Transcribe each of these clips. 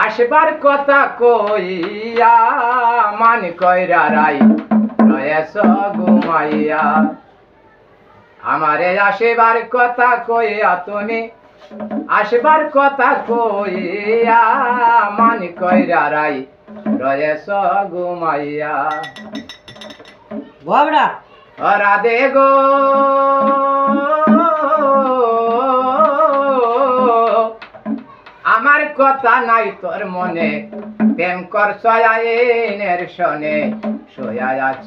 আসবার কথা কইয়া মান কইরা রাই রয়েছ ঘুমাইয়া। আমারে আসবার কথা কইয়া তুমি আসবার কথা কইয়া মান কইরা রাই রয়েছ ঘুমাইয়া। বাবড়া রাধে গো আমার কথা নাই তোর মনে, প্রেম করছ আইনের শনে, শোয়া আছ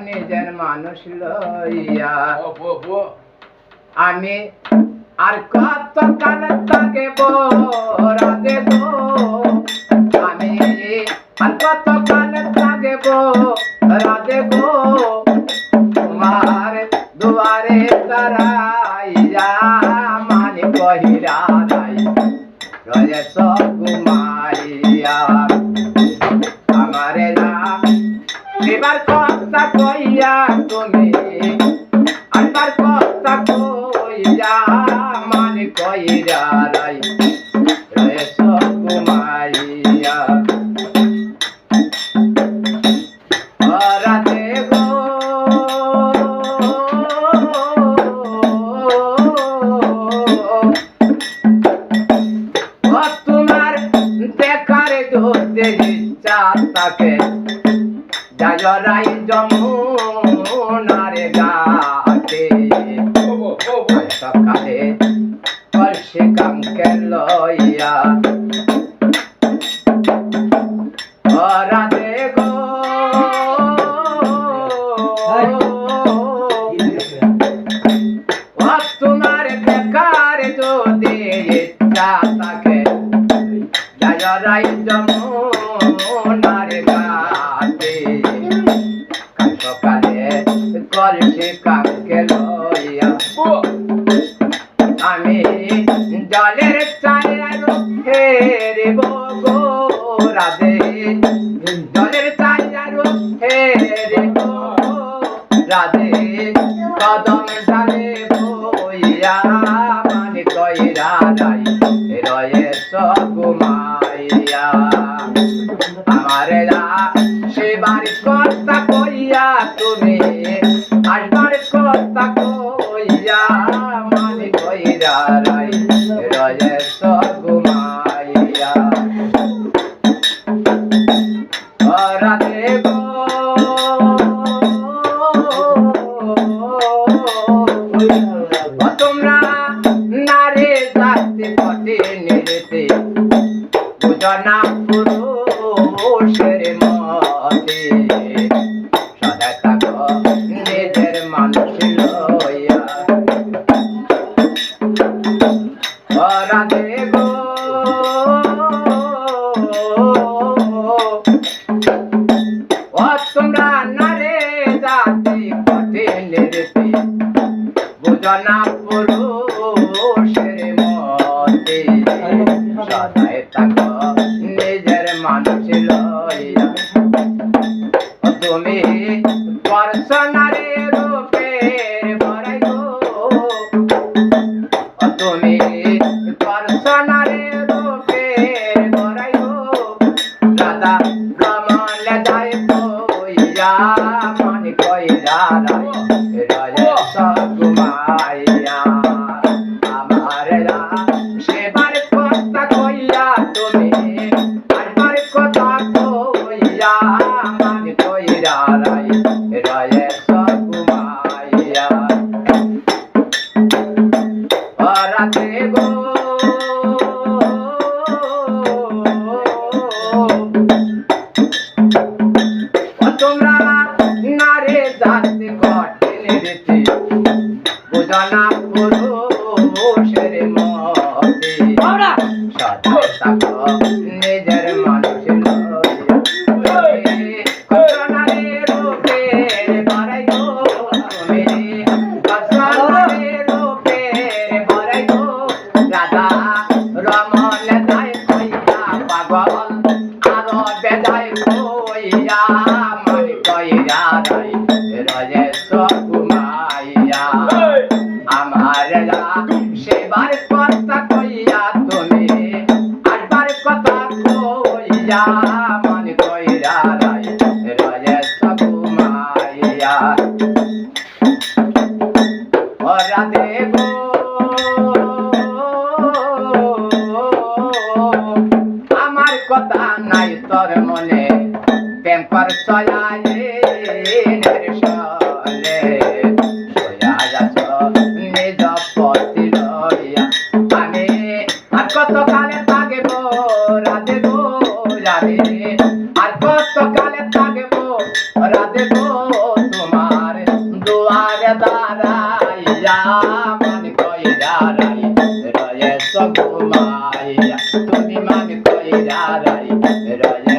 নিজের মানুষ লইয়া। আমি আর কত কাল থাকব রাধে গো, আমি আর কত কাল থাকব রাধে গো, তোমার দুয়ারে দাঁড়াইয়া মান কহিরা রাই রয়েছ ঘুমাইয়া। আমারে না এবার কথা কইয়া তুমি আসবার কথা কইয়া মান কইরা রাই রয়েছ ঘুমাইয়া। রাধে গো তোমার দেখার যদি ইচ্ছা থাকে যায় রাই যমুনার ঘাটে, সকালে কলসি কামকে লইয়া। রাধে গো তোমার দেখার যদি ইচ্ছা থাকে যায় রাই যমুনার ঘাটে, সকালে কলসি কামকে লইয়া। আমি জলের চায়ের ফেরিব গো রাধে, জলের চায়ের ফেরিব রাধে, কদম ডালে বইয়া মান কইরা রাই রয়েছ ঘুমাইয়া। আমারে সেবার কথা কইয়া তুমি আসবার কথা কইয়া মান কইরা রাই রয়েছ ঘুমাইয়া। রাধে গো তোমরা নারে জাতি পটে নিরেতে বুঝো না পুরুষের মতে, সদা থাকো নিজের মানুষ লইয়া। রাধে গো তোমরা নারে জাতি পটে নিরেতে বুঝো না পুরুষের মতে, সদাই থাকো নিজের মানুষ লইয়া। তুমি পরশনারে রূপের বড়াই গো, তুমি পরশনারে রূপের বড়াই গো, রাধা রমন যায় কইয়া মান কইরা রাই রয়েছ ঘুমাইয়া। আমার সেবার কথা কইয়া তুমি আসবার কথা কইয়া মান কইরা রাই রয়েছ ঘুমাইয়া। রাধে গো তোমরা নারে জাতি কঠিন রীতি বুঝো না পুরুষের মতে, সদাই থাকো নিজের মানুষ লইয়া। কসনারে রূপের বড়াই গো, তুমি কসনারে রূপের বড়াই গো, রাধা রমন যায় কইয়া পাগল আরো বেজায় কইয়া মান কইরা রাই রয়েছ ঘুমাইয়া। আমার সেবার কথা কইয়া তুমি আসবার কথা লইয়া মন কইরা রাই রয়েছ ঘুমাইয়া ও রাধে গো আমার কথা নাই তোর মনে প্রেম কর সয়ালে সনে সোয়া যাচ্ছ নিজ পতি লইয়া আমি আর কত কালে থাকব রাধে গো রাধে আর কত কালে থাকব রাধে গো তোমার দুয়ারে দাঁড়াইয়া মন কইরা রাই রয়েছ ঘুমাইয়া তুমি মন কইরা রাই রয়েছ